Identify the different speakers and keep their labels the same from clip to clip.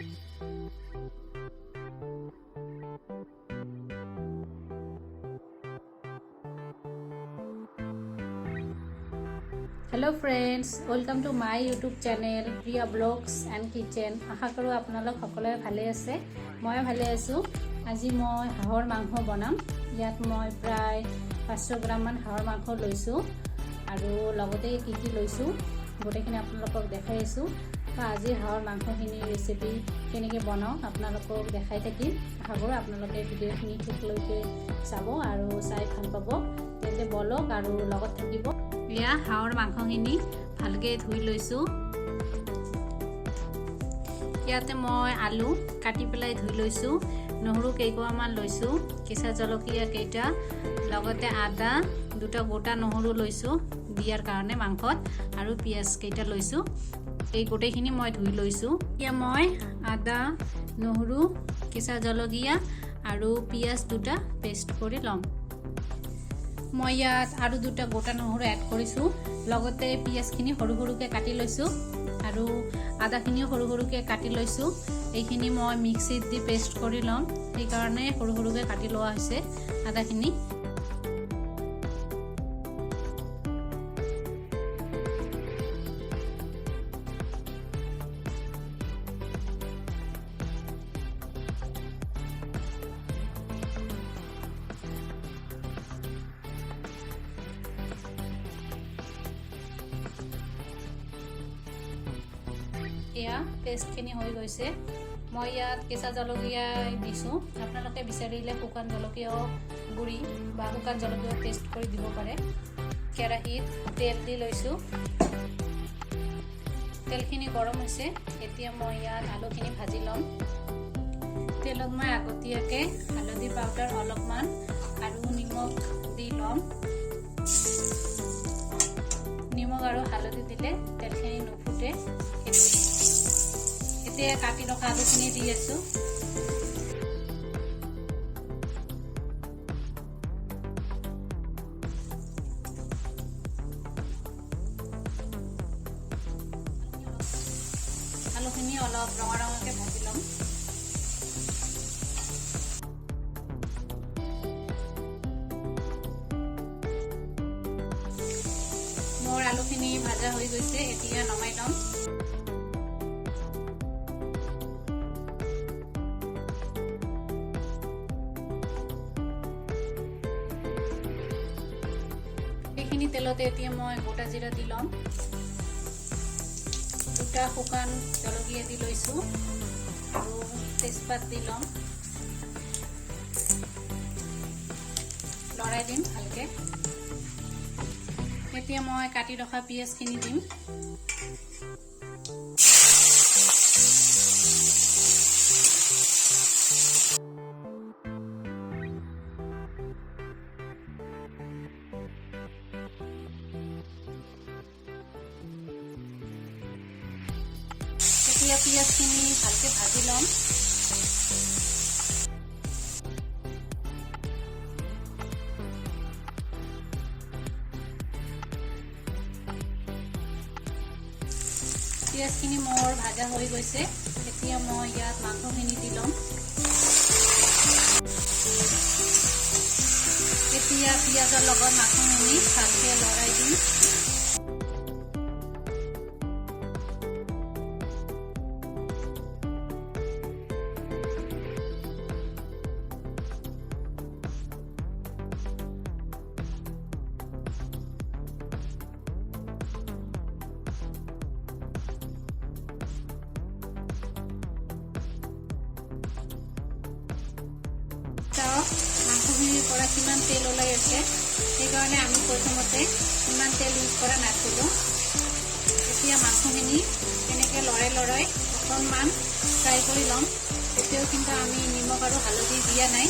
Speaker 1: Hello friends, welcome to my YouTube channel Priya Vlogs and Kitchen. আশা কৰো আপোনালোক সকলোৱে ভালে আছে। মই ভালে আছো। আজি মই হাঁহৰ মাংস বনাম। ইয়াত মই প্ৰায় 500 গ্ৰাম মান হাঁহৰ মাংস লৈছো আৰু লগতে কি লৈছো গোটেইখিনি আপোনালোকক দেখাই আছো। আজি হাঁহৰ মাংসখিনি ৰেচিপি কেনেকৈ বনাও আপোনালোকক দেখাই থাকিম। আশা কৰো আপোনালোকে ভিডিঅ'খিনি শেষলৈকে চাব আৰু চাই ভাল পাব। তেন্তে বলক আৰু লগত থাকিব। এয়া হাঁহৰ মাংসখিনি ভালকে ধুই লৈছো। ইয়াতে মই আলু কাটি পেলাই ধুই লৈছো, নহৰু কেইকোৱামান লৈছো, কেঁচা জলকীয়া কেইটা, লগতে আদা দুটা গোটা নহৰু লৈছো দিয়াৰ কাৰণে মাংসত, আৰু পিয়াজ কেইটা লৈছো। এই গোটেইখিনি মই ধুই লৈছো। এতিয়া মই আদা, নহৰু, কেঁচা জলকীয়া আৰু পিয়াজ দুটা পেষ্ট কৰি লম। মই ইয়াত আৰু দুটা গোটা নহৰু এড কৰিছো, লগতে পিয়াজখিনি সৰু সৰুকৈ কাটি লৈছো আৰু আদাখিনিও সৰু সৰুকৈ কাটি লৈছো। এইখিনি মই মিক্সিত দি পেষ্ট কৰি লম, সেইকাৰণে সৰু সৰুকৈ কাটি লোৱা হৈছে আদাখিনি। এয়া পেষ্টখিনি হৈ গৈছে। মই ইয়াত কেঁচা জলকীয়া দিছোঁ, আপোনালোকে বিচাৰিলে শুকান জলকীয়াও গুড়ি বা শুকান জলকীয়াও পেষ্ট কৰি দিব পাৰে। কেৰাহীত তেল দি লৈছোঁ, তেলখিনি গৰম হৈছে। এতিয়া মই ইয়াত আলুখিনি ভাজি ল'ম। তেলত মই আগতীয়াকৈ হালধি পাউডাৰ অলপমান আৰু নিমখ দি ল'ম। নিমখ আৰু হালধি দিলে তেলখিনি নুফুটে। এতিয়া কাটি ৰখা আলুখিনি দি আছো। আলুখিনি অলপ ৰঙা ৰঙাকৈ ভাজি ল'ম। মোৰ আলুখিনি ভাজা হৈ গৈছে, এতিয়া নমাই ল'ম। এইখিনি তেলতে এতিয়া মই গোটা জিৰা দি ল'ম, দুটা শুকান জলকীয়া দি লৈছোঁ আৰু তেজপাত দি ল'ম। লৰাই দিম ভালকৈ। এতিয়া মই কাটি ৰখা পিঁয়াজখিনি দিম। এতিয়া পিঁয়াজখিনি ভালকৈ ভাজি ল'ম। পিঁয়াজখিনি মোৰ ভাজা হৈ গৈছে। এতিয়া মই ইয়াত মাংসখিনি দি ল'ম। এতিয়া পিঁয়াজৰ লগত মাংসখিনি ভালকৈ লৰাই দিম। মাংসখিনিৰ পৰা কিমান তেল ওলাই আছে, সেইকাৰণে আমি প্ৰথমতে ইমান তেল ইউজ কৰা নাছিলোঁ। এতিয়া মাংসখিনি এনেকৈ লৰাই লৰাই অকণমান ফ্ৰাই কৰি ল'ম। এতিয়াও কিন্তু আমি নিমখ আৰু হালধি দিয়া নাই,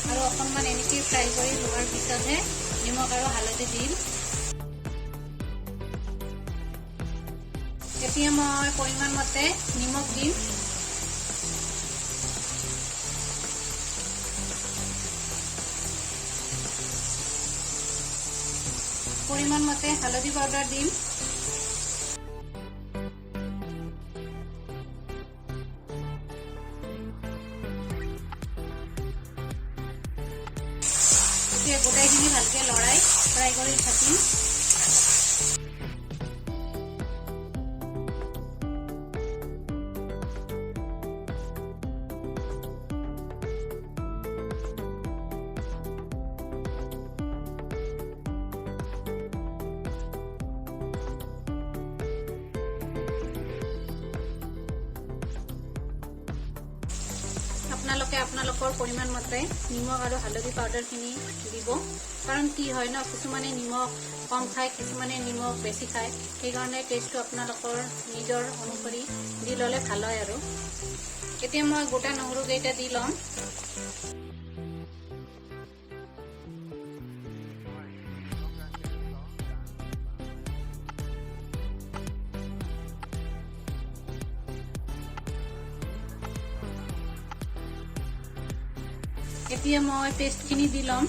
Speaker 1: আৰু অকণমান এনেকৈ ফ্ৰাই কৰি লোৱাৰ পিছতহে নিমখ আৰু হালধি দিম। এতিয়া মই পৰিমাণ মতে নিমখ দিম। পৰিমাণ মতে হালধি পাউডাৰ দিম। এতিয়া গোটাইখিনি ভালকৈ লৰাই ফ্ৰাই কৰি থাকিম। আপোনালোকৰ পৰিমাণ মতে নিমখ আৰু হালধি পাউডাৰখিনি দিব, কাৰণ কি হয় ন, কিছুমানে নিমখ কম খায়, কিছুমানে নিমখ বেছি খায়, সেইকাৰণে টেষ্টটো আপোনালোকৰ নিজৰ অনুসৰি দি ল'লে ভাল হয়। আৰু এতিয়া মই গোটা নহৰুকেইটা দি ল'ম। এতিয়া মই পেষ্টখিনি দি ল'ম।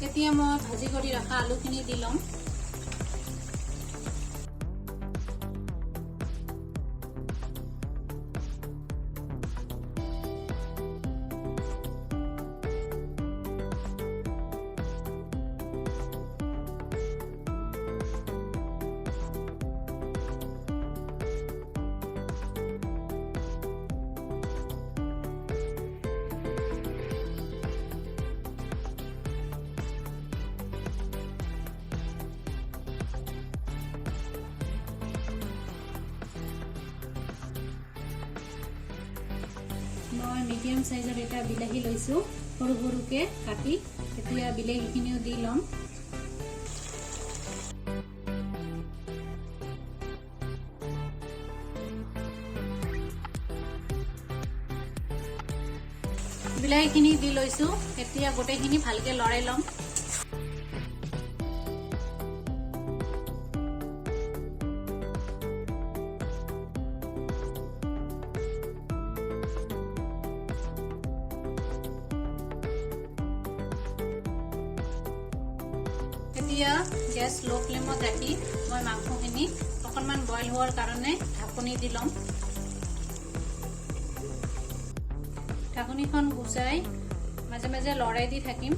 Speaker 1: এতিয়া মই ভাজি কৰি ৰখা আলুখিনি দি ল'ম। মই মিডিয়াম সাইজৰ এটা বিলাহী লৈছো, সৰু সৰুকে কাটি। এতিয়া বিলাহীখিনিও দি ল'ম। বিলাহীখিনি দি লৈছো। এতিয়া গোটেইখিনি ভালকে লৰাই ল'ম। এতিয়া গেছ লো ফ্লেমত ৰাখি মই মাংসখিনি অকণমান বইল হোৱাৰ কাৰণে ঢাকনি দি ল'ম। ঢাকনিখন গুচাই মাজে মাজে লৰাই দি থাকিম।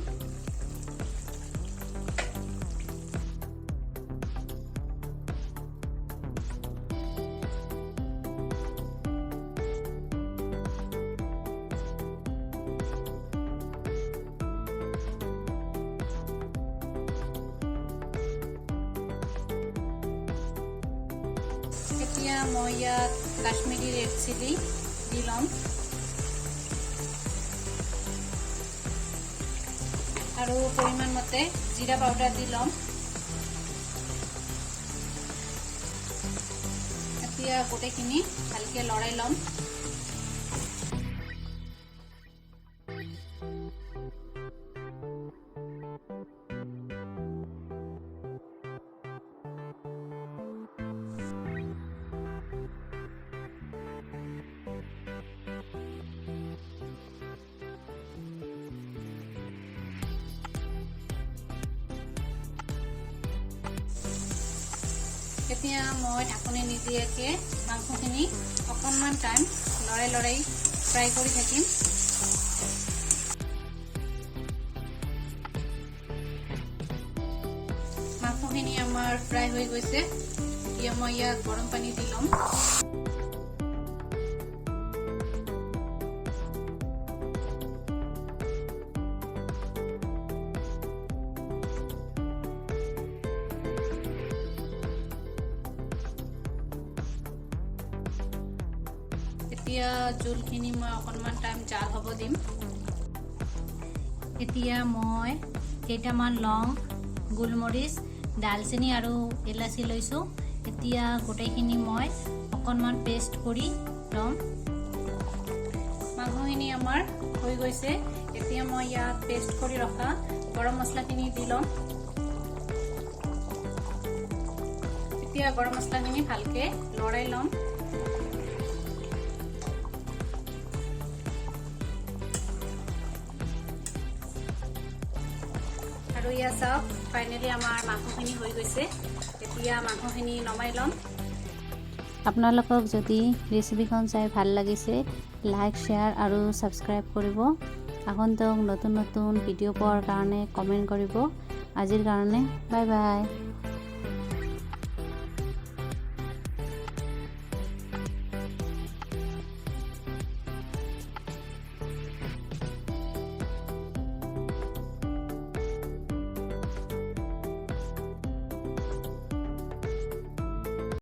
Speaker 1: এতিয়া মই ইয়াত কাশ্মীৰী ৰেড চিলি দি ল'ম আৰু পৰিমাণ মতে জিৰা পাউডাৰ দি ল'ম। এতিয়া গোটেইখিনি ভালকৈ লৰাই ল'ম। এতিয়া মই ঢাকনি নিদিয়াকে মাংসখিনি অকণমান টাইম লৰাই লৰাই ফ্ৰাই কৰি থাকিম। মাংসখিনি আমাৰ ফ্ৰাই হৈ গৈছে। এতিয়া মই ইয়াত গৰম পানী দি ল'ম। এতিয়া জোলখিনি মই অকণমান টাইম জাল হ'ব দিম। এতিয়া মই কেইটামান লং, গোলমৰিচ, ডালচেনি আৰু ইলাচি লৈছোঁ। এতিয়া গোটেইখিনি মই অকণমান পেষ্ট কৰি ল'ম। মাংসখিনি আমাৰ হৈ গৈছে। এতিয়া মই ইয়াত পেষ্ট কৰি ৰখা গৰম মছলাখিনি দি ল'ম। এতিয়া গৰম মছলাখিনি ভালকৈ লৰাই ল'ম। আৰু ইয়া চাওক ফাইনেলি আমাৰ মাংসখিনি হৈ গৈছে। এতিয়া মাংসখিনি নমাই ল'ম। আপোনালোকক যদি ৰেচিপিখন চাই ভাল লাগিছে লাইক শ্বেয়াৰ আৰু ছাবস্ক্ৰাইব কৰিব। আগন্তুক নতুন নতুন ভিডিঅ' পোৱাৰ কাৰণে কমেণ্ট কৰিব। আজিৰ কাৰণে বাই বাই।